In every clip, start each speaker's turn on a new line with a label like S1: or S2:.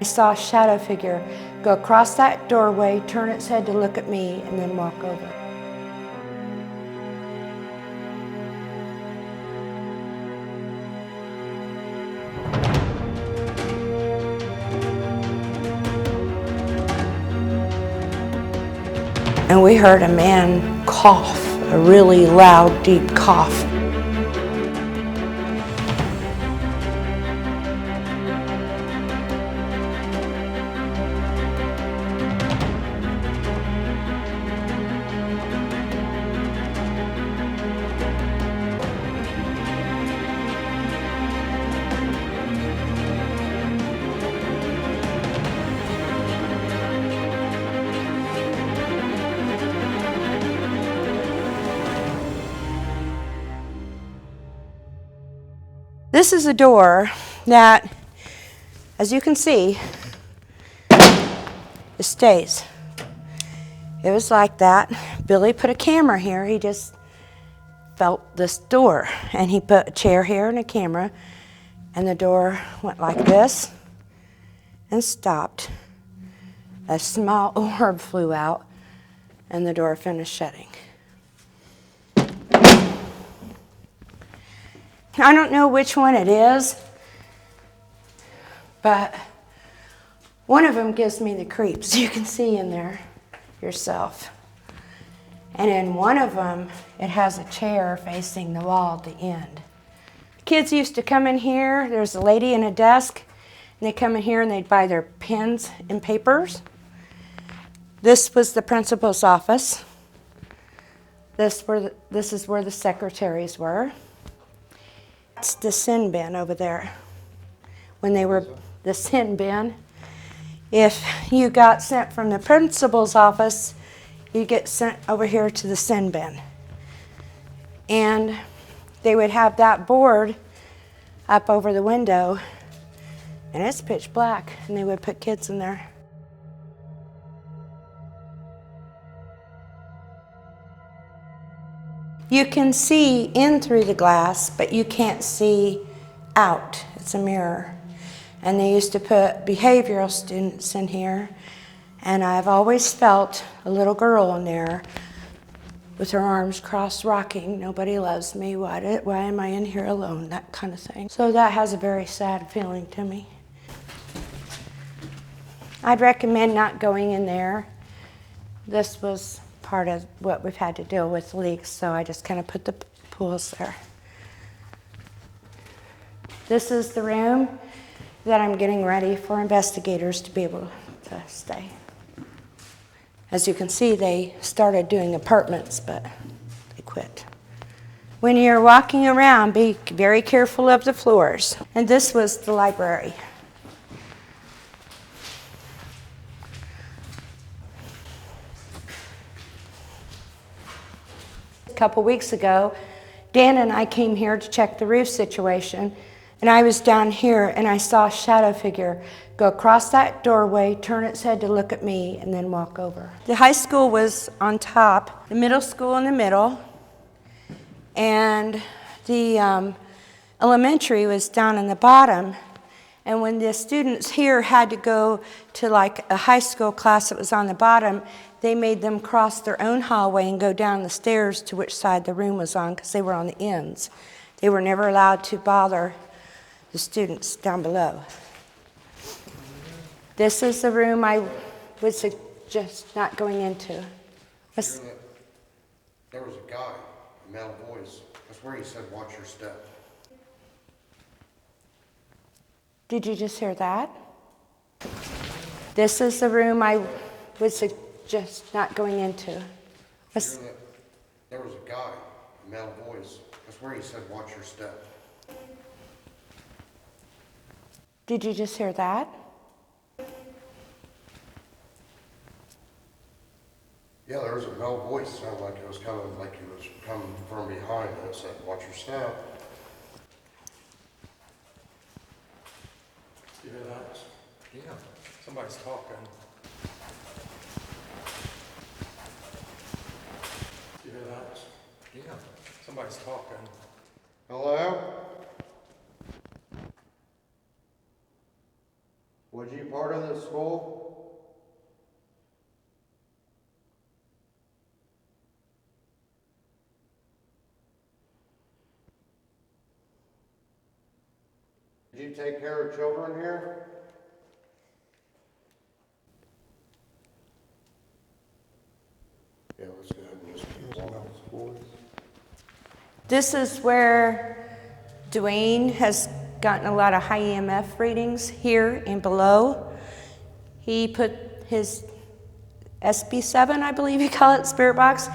S1: I saw a shadow figure go across that doorway, turn its head to look at me, and then walk over. And we heard a man cough, a really loud, deep cough. This is a door that, as you can see, it stays. It was like that. Billy put a camera here. He just felt this door, and he put a chair here and a camera, and the door went like this and stopped. A small orb flew out, and the door finished shutting. I don't know which one it is, but one of them gives me the creeps. You can see in there yourself. And in one of them, it has a chair facing the wall at the end. Kids used to come in here. There's a lady in a desk, and they'd come in here and they'd buy their pens and papers. This was the principal's office. This is where the secretaries were. That's the sin bin over there. When they were the sin bin, if you got sent from the principal's office, you get sent over here to the sin bin. And they would have that board up over the window, and it's pitch black, and they would put kids in there. You can see in through the glass, but you can't see out. It's a mirror. And they used to put behavioral students in here, and I've always felt a little girl in there with her arms crossed rocking. Nobody loves me. Why am I in here alone? That kind of thing. So that has a very sad feeling to me. I'd recommend not going in there. This was part of what we've had to deal with, leaks, so I just kind of put the pools there. This is the room that I'm getting ready for investigators to be able to stay. As you can see, they started doing apartments, but they quit. When you're walking around, be very careful of the floors. And this was the library. A couple weeks ago, Dan and I came here to check the roof situation, and I was down here and I saw a shadow figure go across that doorway, turn its head to look at me, and then walk over. The high school was on top, the middle school in the middle, and the elementary was down in the bottom. And when the students here had to go to like a high school class that was on the bottom, they made them cross their own hallway and go down the stairs to which side the room was on, because they were on the ends. They were never allowed to bother the students down below. This is the room I would suggest not going into.
S2: There was a guy, a male voice. That's where he said, "Watch your step."
S1: Did you just hear that? This is the room I would suggest not going into.
S2: There was a guy, a male voice. That's where he said, "Watch your step."
S1: Did you just hear that?
S2: Yeah, there was a male voice. It sounded like it was coming from behind, and it said, "Watch your step."
S3: You hear that? Yeah, somebody's talking. You hear that? Yeah, somebody's talking.
S2: Hello? Was you part of the school? Did you take care of children here? Yeah, let's go ahead and just walk this boys.
S1: This is where Dwayne has gotten a lot of high EMF readings here and below. He put his SB7, I believe you call it, spirit box.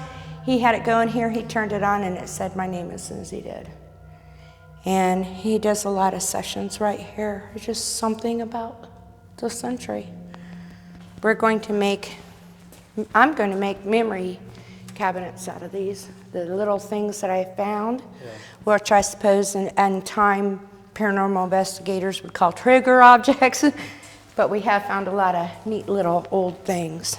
S1: He had it going here, he turned it on and it said my name as soon as he did. And he does a lot of sessions right here. It's just something about the century. I'm going to make memory cabinets out of these, the little things that I found, which I suppose in time paranormal investigators would call trigger objects, but we have found a lot of neat little old things.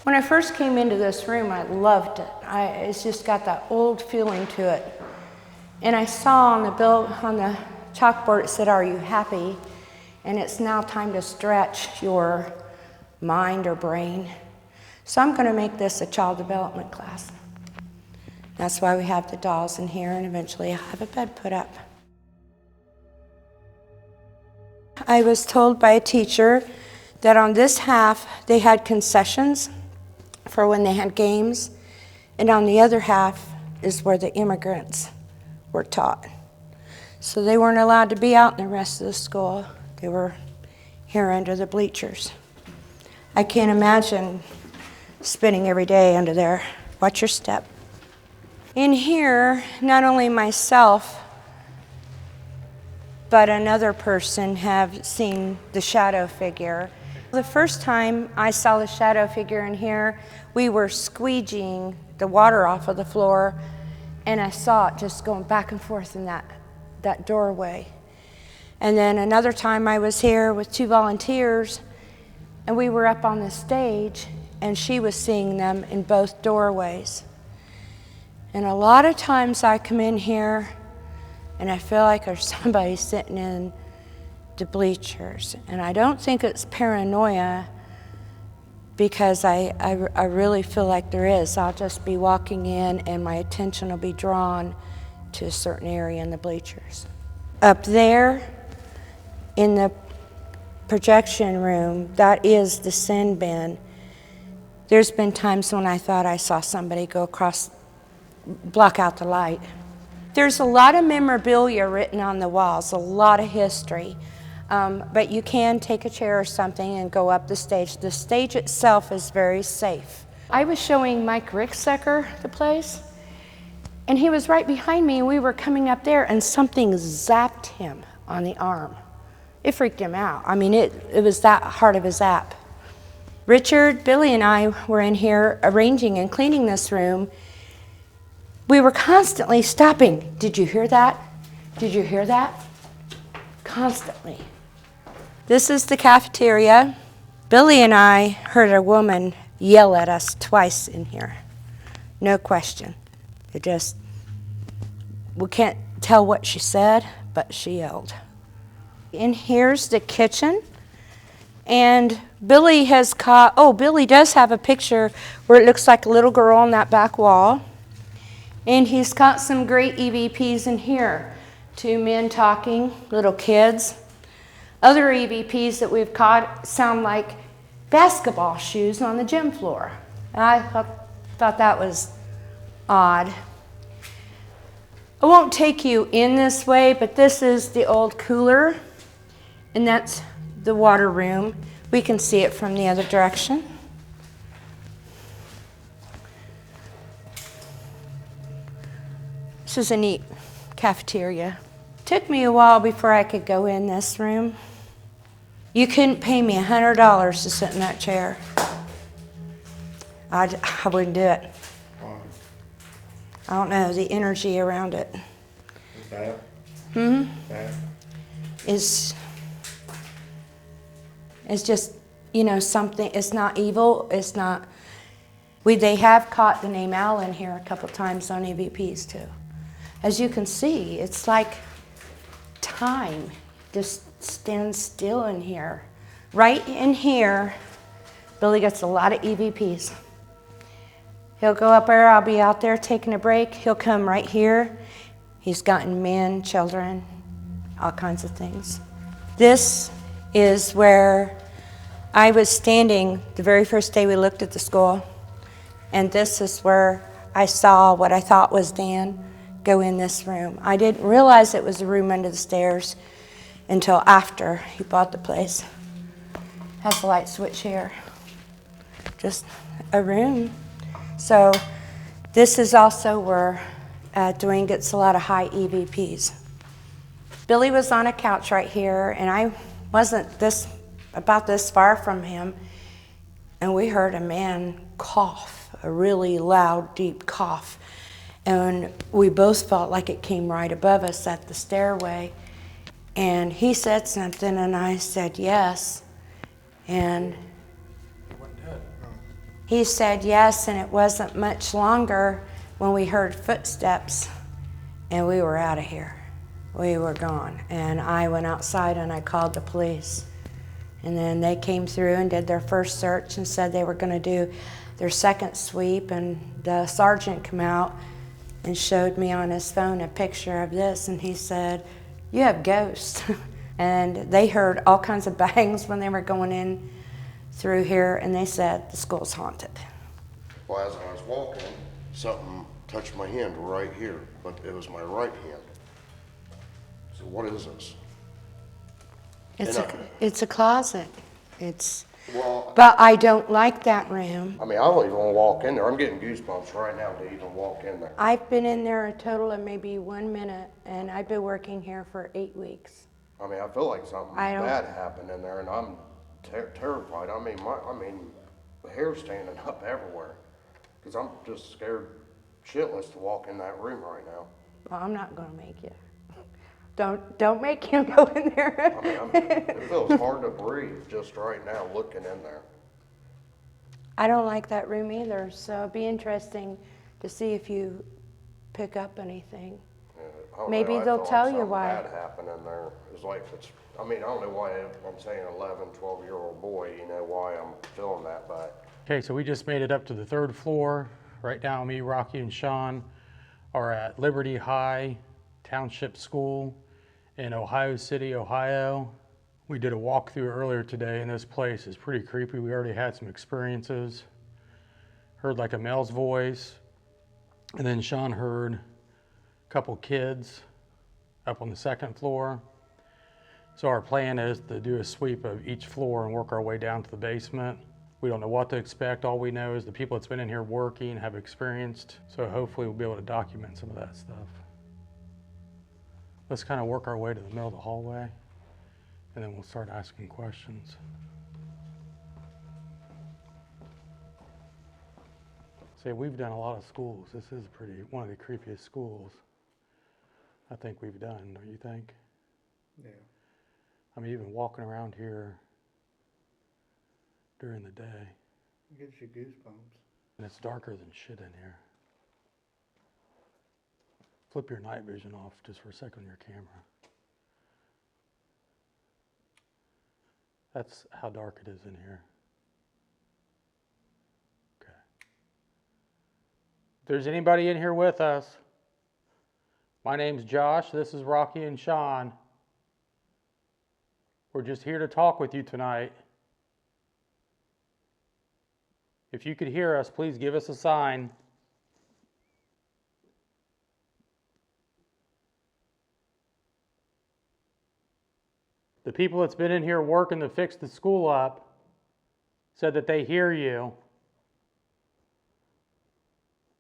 S1: When I first came into this room, I loved it. It's just got that old feeling to it. And I saw on the chalkboard, it said, "Are you happy?" And it's now time to stretch your mind or brain. So I'm going to make this a child development class. That's why we have the dolls in here, and eventually I'll have a bed put up. I was told by a teacher that on this half they had concessions for when they had games, and on the other half is where the immigrants were taught. So they weren't allowed to be out in the rest of the school. They were here under the bleachers. I can't imagine spending every day under there. Watch your step. In here, not only myself, but another person have seen the shadow figure. The first time I saw the shadow figure in here, we were squeegeeing the water off of the floor, and I saw it just going back and forth in that doorway. And then another time I was here with 2 volunteers, and we were up on the stage, and she was seeing them in both doorways. And a lot of times I come in here, and I feel like there's somebody sitting in the bleachers. And I don't think it's paranoia, because I really feel like there is. I'll just be walking in and my attention will be drawn to a certain area in the bleachers. Up there in the projection room, that is the sin bin. There's been times when I thought I saw somebody go across, block out the light. There's a lot of memorabilia written on the walls, a lot of history. But you can take a chair or something and go up the stage. The stage itself is very safe. I was showing Mike Ricksecker the place, and he was right behind me, and we were coming up there, and something zapped him on the arm. It freaked him out. I mean, it was that hard of a zap. Richard, Billy, and I were in here arranging and cleaning this room. We were constantly stopping. Did you hear that? Did you hear that? Constantly. This is the cafeteria. Billy and I heard a woman yell at us twice in here. No question. We can't tell what she said, but she yelled. And here's the kitchen. And Billy Billy does have a picture where it looks like a little girl on that back wall. And he's got some great EVPs in here. 2 men talking, little kids. Other EVPs that we've caught sound like basketball shoes on the gym floor. And I thought that was odd. I won't take you in this way, but this is the old cooler, and that's the water room. We can see it from the other direction. This is a neat cafeteria. Took me a while before I could go in this room. You couldn't pay me $100 to sit in that chair. I wouldn't do it. I don't know, the energy around it.
S3: Is bad? Bad?
S1: Is just, something. It's not evil. It's not. They have caught the name Alan here a couple times on EVPs too. As you can see, it's like time just stands still in here. Right in here, Billy gets a lot of EVPs. He'll go up there, I'll be out there taking a break. He'll come right here. He's gotten men, children, all kinds of things. This is where I was standing the very first day we looked at the school. And this is where I saw what I thought was Dan go in this room. I didn't realize it was a room under the stairs until after he bought the place. Has a light switch here. Just a room. So this is also where Dwayne gets a lot of high EVPs. Billy was on a couch right here, and I wasn't about this far from him, and we heard a man cough, a really loud, deep cough. And we both felt like it came right above us at the stairway. And he said something, and I said yes. And he said yes, and it wasn't much longer when we heard footsteps, and we were out of here. We were gone. And I went outside and I called the police. And then they came through and did their first search and said they were going to do their second sweep. And the sergeant came out and showed me on his phone a picture of this, and he said, "You have ghosts." And they heard all kinds of bangs when they were going in through here, and they said the school's haunted.
S2: Well, as I was walking, something touched my hand right here, but it was my right hand. So what is this?
S1: It's a closet.
S2: Well,
S1: But I don't like that room.
S2: I mean, I don't even want to walk in there. I'm getting goosebumps right now to even walk in there.
S1: I've been in there a total of maybe 1 minute, and I've been working here for 8 weeks.
S2: I mean, I feel like something bad happened in there, and I'm terrified. I mean, the hair's standing up everywhere, because I'm just scared shitless to walk in that room right now.
S1: Well, I'm not going to make you. Don't make him go in there.
S2: I mean, it feels hard to breathe just right now looking in there.
S1: I don't like that room either, so it'd be interesting to see if you pick up anything.
S2: Yeah,
S1: Maybe they'll tell you why.
S2: Something bad happened in there. It's like, I mean, I don't know why I'm saying 11, 12-year-old boy, you know, why I'm feeling that, but.
S3: Okay, so we just made it up to the 3rd floor. Right now, me, Rocky, and Sean are at Liberty High Township School in Ohio City, Ohio. We did a walkthrough earlier today, and this place is pretty creepy. We already had some experiences. Heard like a male's voice, and then Sean heard a couple kids up on the 2nd floor. So our plan is to do a sweep of each floor and work our way down to the basement. We don't know what to expect. All we know is the people that's been in here working have experienced. So hopefully we'll be able to document some of that stuff. Let's kind of work our way to the middle of the hallway, and then we'll start asking questions. See, we've done a lot of schools. This is one of the creepiest schools I think we've done, don't you think?
S4: Yeah.
S3: I mean, even walking around here during the day.
S4: It gives you goosebumps.
S3: And it's darker than shit in here. Flip your night vision off just for a second on your camera. That's how dark it is in here. Okay. If there's anybody in here with us, my name's Josh, this is Rocky and Sean. We're just here to talk with you tonight. If you could hear us, please give us a sign. The people that's been in here working to fix the school up said that they hear you.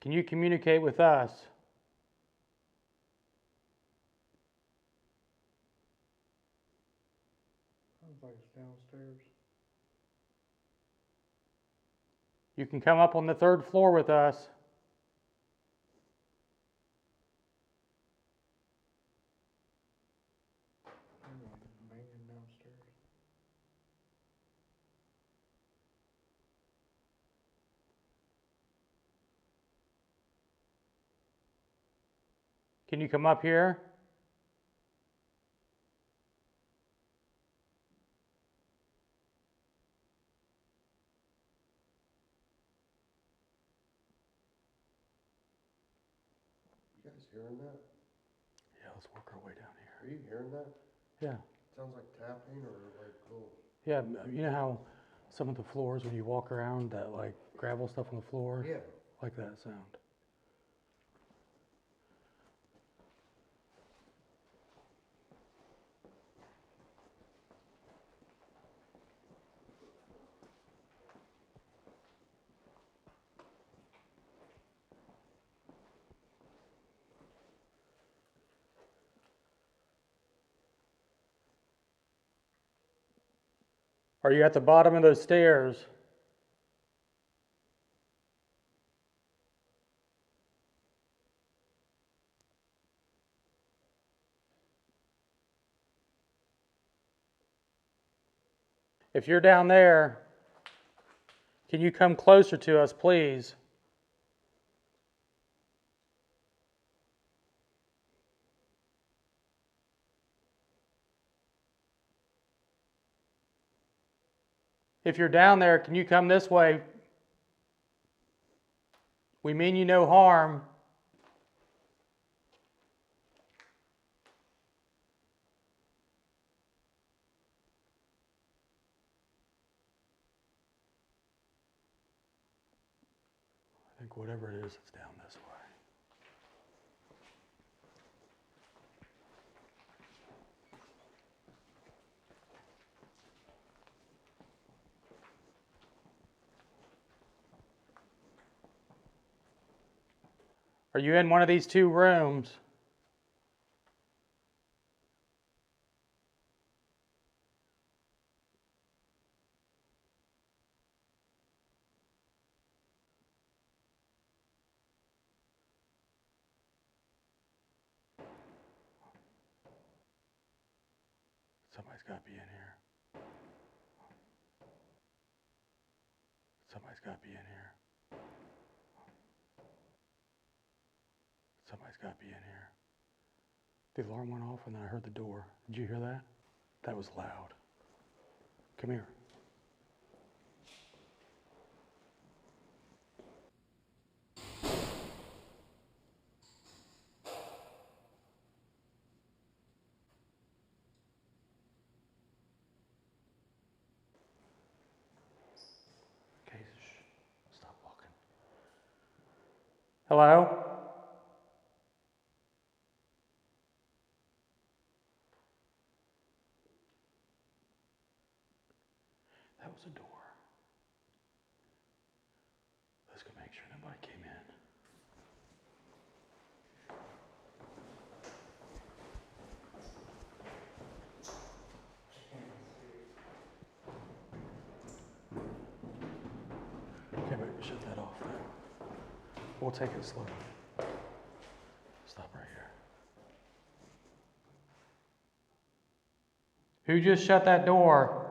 S3: Can you communicate with us?
S4: Sounds like it's downstairs.
S3: You can come up on the 3rd floor with us.
S4: Banging downstairs.
S3: Can you come up here?
S2: hearing that?
S3: Yeah, let's work our way down
S2: Are
S3: here.
S2: you hearing that?
S3: Yeah.
S2: Sounds like tapping or like cool.
S3: Yeah, you know how some of the floors, when you walk around, that like gravel stuff on the floor?
S2: Yeah.
S3: Like that sound. Are you at the bottom of those stairs? If you're down there, can you come closer to us, please? If you're down there, can you come this way? We mean you no harm. I think whatever it is, it's down this way. Are you in one of these two rooms? Somebody's got to be in here. Somebody's got to be in here. Somebody's got to be in here. The alarm went off and then I heard the door. Did you hear that? That was loud. Come here. Okay, shh. Stop walking. Hello? That was a door. Let's go make sure nobody came in. Okay, wait, shut that off. We'll take it slow. Stop right here. Who just shut that door?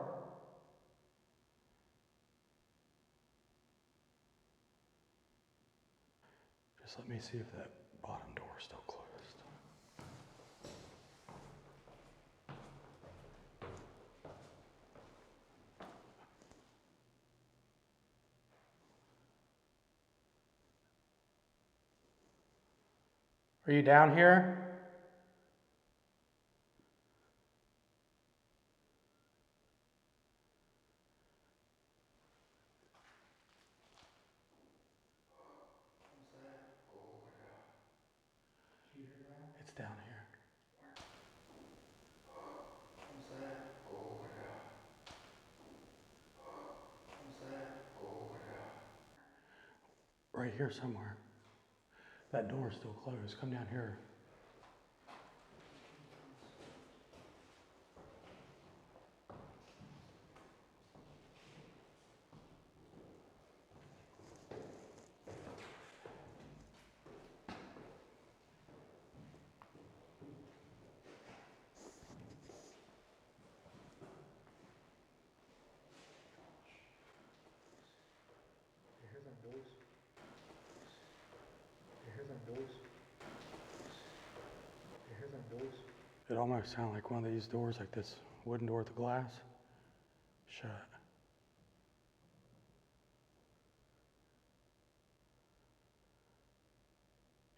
S3: Just let me see if that bottom door is still closed. Are you down here? It's down here. Right here somewhere. That door is still closed. Come down here.
S4: You hear them doors? You hear them doors? You hear them doors?
S3: It almost sounded like one of these doors, like this wooden door with the glass. Shut.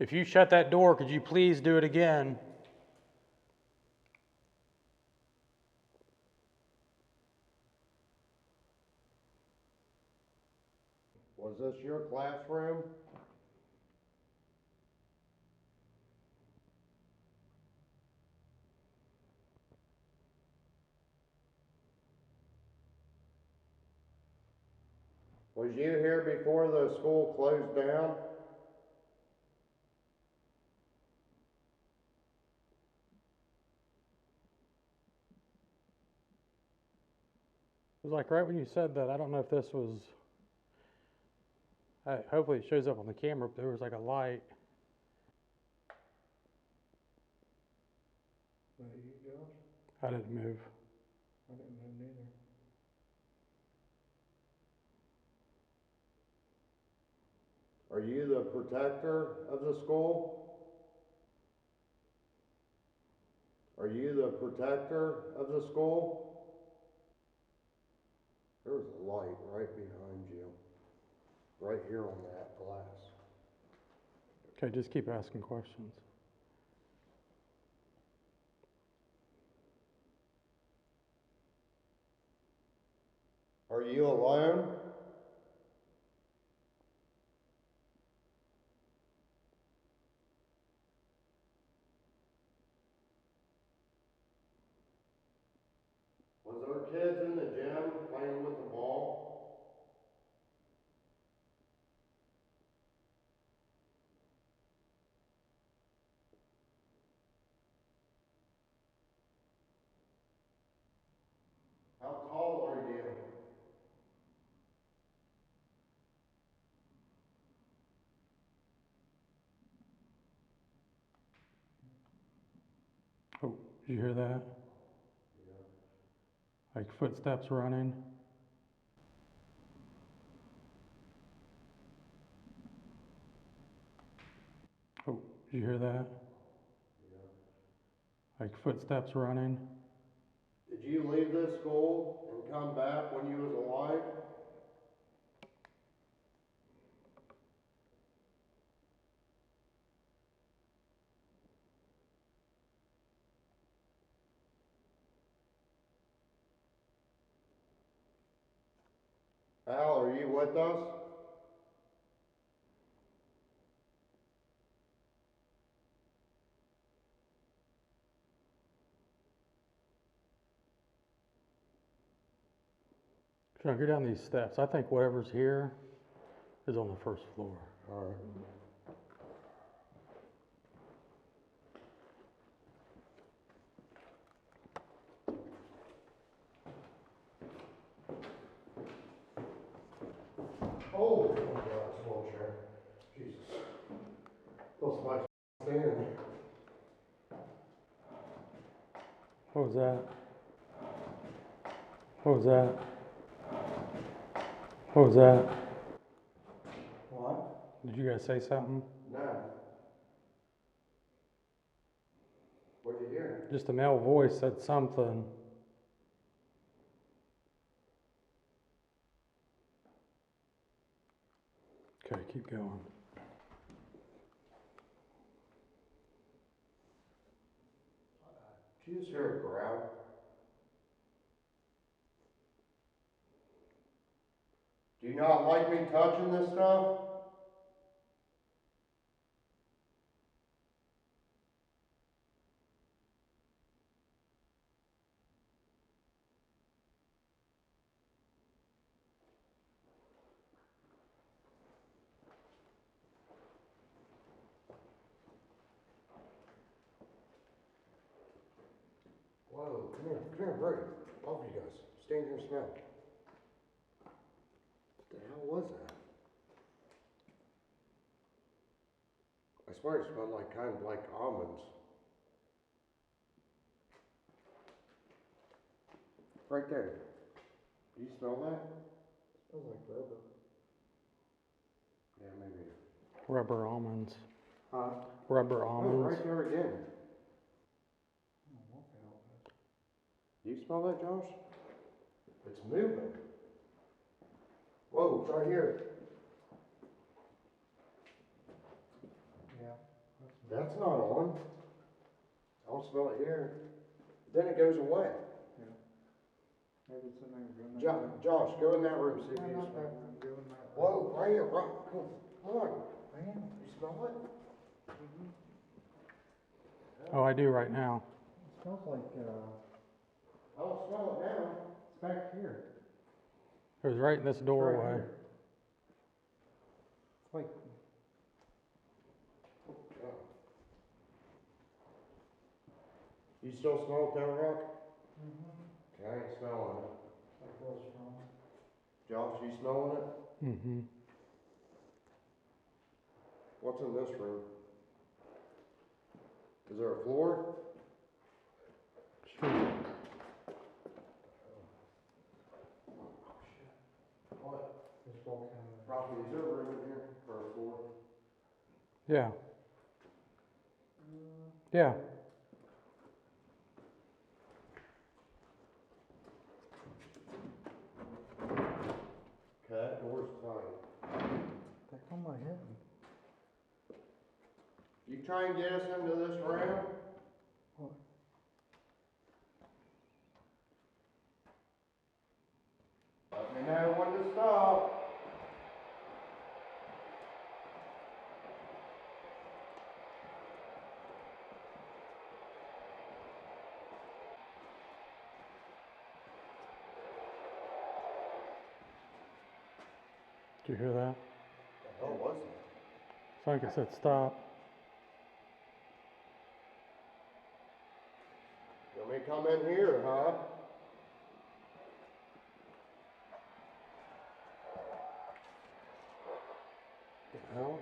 S3: If you shut that door, could you please do it again?
S2: Was this your classroom? Was you here before the school closed down?
S3: It was like right when you said that, I don't know if this was, hopefully it shows up on the camera, but there was like a light.
S4: Was it you, Josh?
S3: I didn't move.
S4: I didn't know neither.
S2: Are you the protector of the school? Are you the protector of the school? There was a light right behind you, right here on that glass.
S3: Okay, just keep asking questions.
S2: Are you alone? Was there kids in the gym playing with the ball? How tall are you?
S3: Oh, did you hear that? Like footsteps running. Oh, did you hear that? Like footsteps running.
S2: Did you leave this school and come back when you was alive? Al, are you with us?
S3: Trying to go down these steps. I think whatever's here is on the first floor.
S2: All right. Oh, my God, it's a wheelchair. Jesus. Feels like standing.
S3: What was that? What was that? What was that?
S2: What?
S3: Did you guys say something?
S2: No. What'd you hear?
S3: Just a male voice said something. Okay, keep going.
S2: Did you just hear a growl? Do you not like me touching this stuff? Whoa, come here, Brady. All of you guys, stand here and smell. What the hell was that? I swear it smelled like kind of like almonds. Right there. Do you smell that?
S4: Smells like rubber.
S2: Yeah, maybe.
S3: Rubber almonds.
S2: Huh?
S3: Rubber
S2: Oh,
S3: almonds.
S2: right there again.
S4: Oh, walk out.
S2: Do you smell that, Josh? It's moving. Whoa, it's right here.
S4: Yeah.
S2: That's not on. I don't smell it here. Then it goes away.
S4: Yeah. Maybe it's in there.
S2: Josh, go in that room, see if
S4: No,
S2: you
S4: not
S2: smell
S4: that
S2: it.
S4: one. Go in that
S2: Whoa, right here, right, come on,
S4: Man.
S2: you smell it?
S3: Oh, I do right now.
S4: It smells like,
S2: I don't smell it now.
S4: it's back here.
S3: It was right in this
S4: It's right
S3: doorway.
S4: here. It's like,
S2: You still smell it there, Rock? Okay, I ain't smelling it.
S4: like real strong.
S2: Josh, you smelling it?
S3: Mm-hmm.
S2: What's in this room? Is there a floor?
S3: Sure.
S2: What?
S4: There's all kind of.
S2: Rocky, is there a room in here for a floor?
S3: Yeah. Yeah.
S2: Okay, that door's tight.
S4: Back on my head.
S2: You try and get us into this room?
S4: What?
S2: Let me know when to stop.
S3: Did you hear that?
S2: What the hell was it?
S3: It's like it said stop.
S2: You want me to come in here, huh? The hell?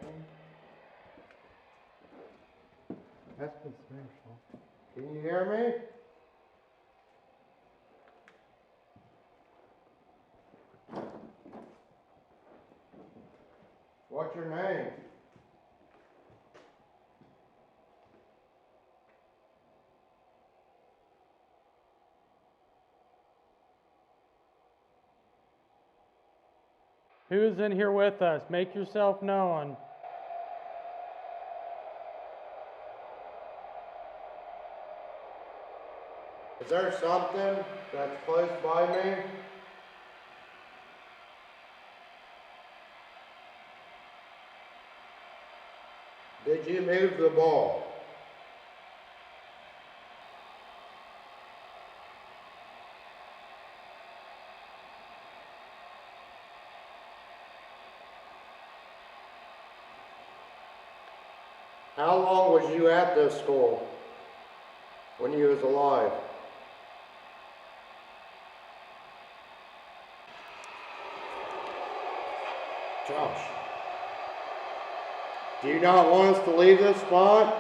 S4: That's been smashing.
S2: Can you hear me? What's your name?
S3: Who's in here with us? Make yourself known.
S2: Is there something that's close by me? Did you move the ball? How long was you at this school when you was alive? Josh, do you not want us to leave this spot?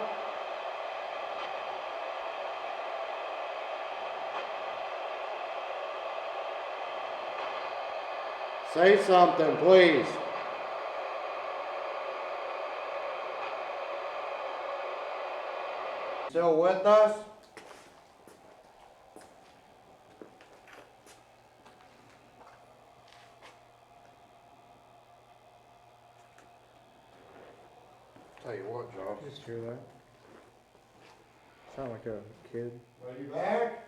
S2: Say something, please. Still with us? Tell you what, Josh.
S4: Just hear that? Sound like a kid.
S2: Are you back?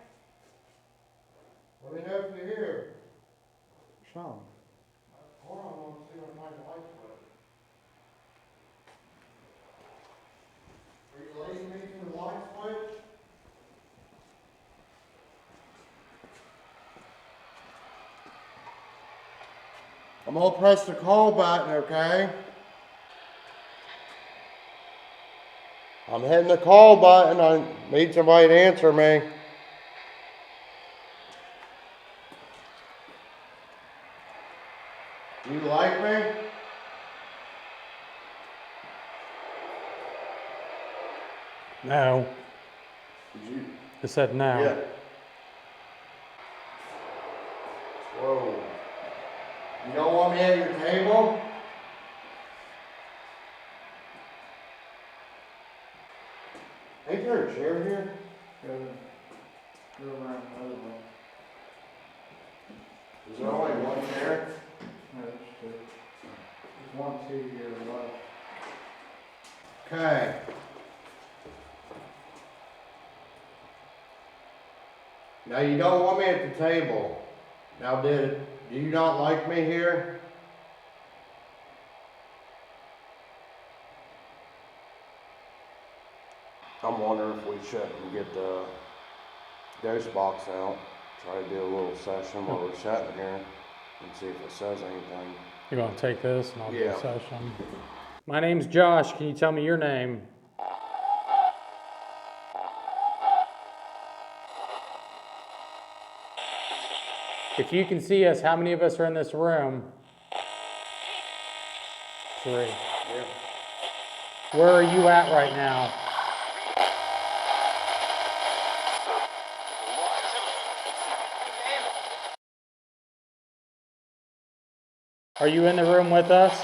S2: Let me know if you're here.
S4: Sean.
S2: Hold on, I want to see what my light switch. Are you leading me to the light switch? I'm gonna press the call button, okay? I'm hitting the call button. I need somebody to answer me. You like me?
S3: No.
S2: Did you?
S3: It said no.
S2: Yeah. Whoa. You don't want me at your table? Ain't there a chair here?
S4: Go around the other way.
S2: Is there only one chair?
S4: No, there's two. There's 1, 2 here left.
S2: Okay. Now you don't want me at the table. Now do you not like me here? I'm wondering if we shouldn't get the ghost box out, try to do a little session while we're sitting here and see if it says anything.
S3: You want to take this and I'll do
S2: Yeah.
S3: a session? My name's Josh. Can you tell me your name? If you can see us, how many of us are in this room? 3.
S2: Yeah.
S3: Where are you at right now? Are you in the room with us?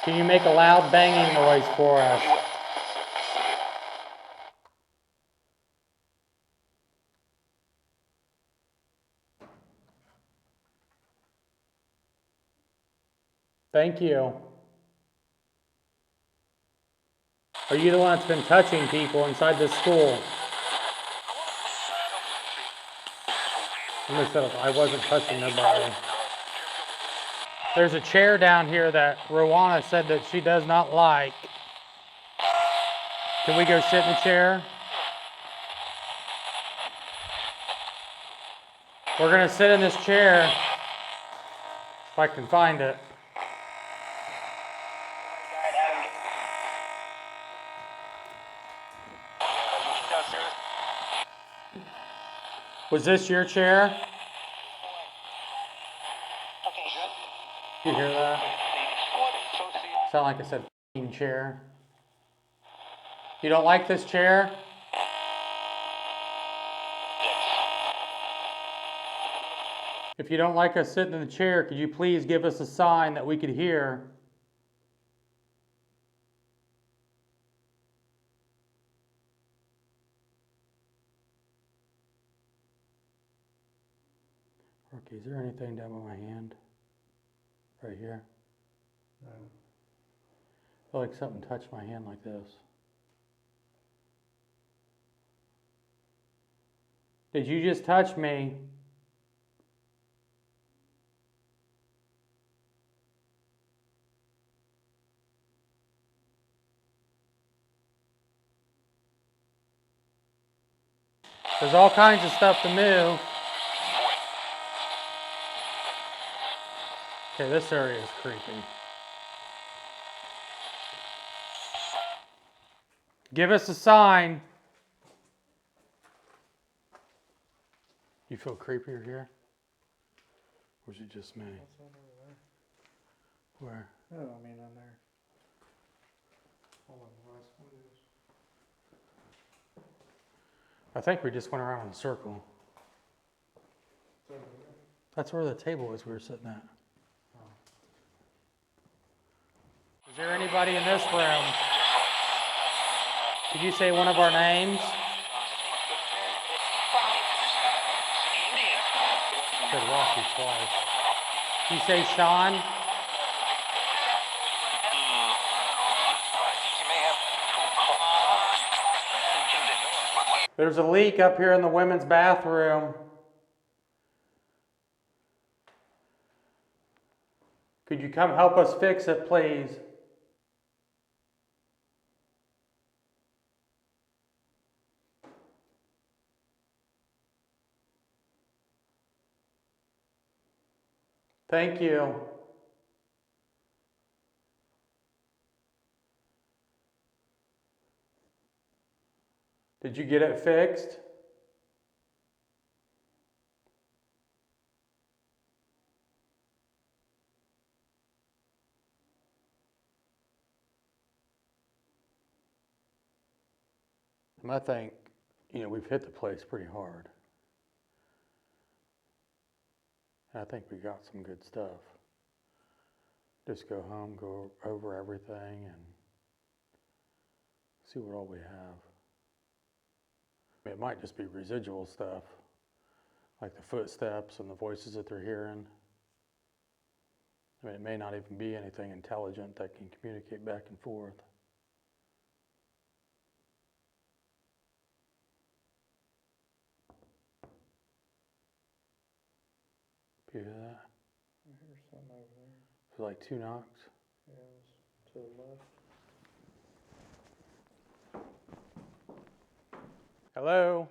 S3: Can you make a loud banging noise for us? Thank you. Are you the one that's been touching people inside this school? I wasn't touching nobody. There's a chair down here that ROWANA said that she does not like. Can we go sit in the chair? We're gonna sit in this chair, if I can find it. Was this your chair? You hear that? Sound like I said f***ing chair. You don't like this chair? If you don't like us sitting in the chair, could you please give us a sign that we could hear? Okay, is there anything down by my hand? Right here?
S4: No.
S3: I feel like something touched my hand like this. Did you just touch me? There's all kinds of stuff to move. Okay, this area is creepy. Give us a sign. You feel creepier here? Or is it just me?
S4: What's that over there?
S3: Where?
S4: No, I mean on there. Hold on, the last one is.
S3: I think we just went around in a circle.
S4: It's over there.
S3: That's where the table is we were sitting at. Is there anybody in this room? Could you say one of our names? Said Rocky twice. Can you say Sean? There's a leak up here in the women's bathroom. Could you come help us fix it, please? Thank you. Did you get it fixed? I think, we've hit the place pretty hard. I think we got some good stuff. Just go home, go over everything, and see what all we have. It might just be residual stuff, like the footsteps and the voices that they're hearing. It may not even be anything intelligent that can communicate back and forth. You hear that?
S4: I hear something over there.
S3: It's like 2 knocks.
S4: Yeah, it's to the left.
S3: Hello?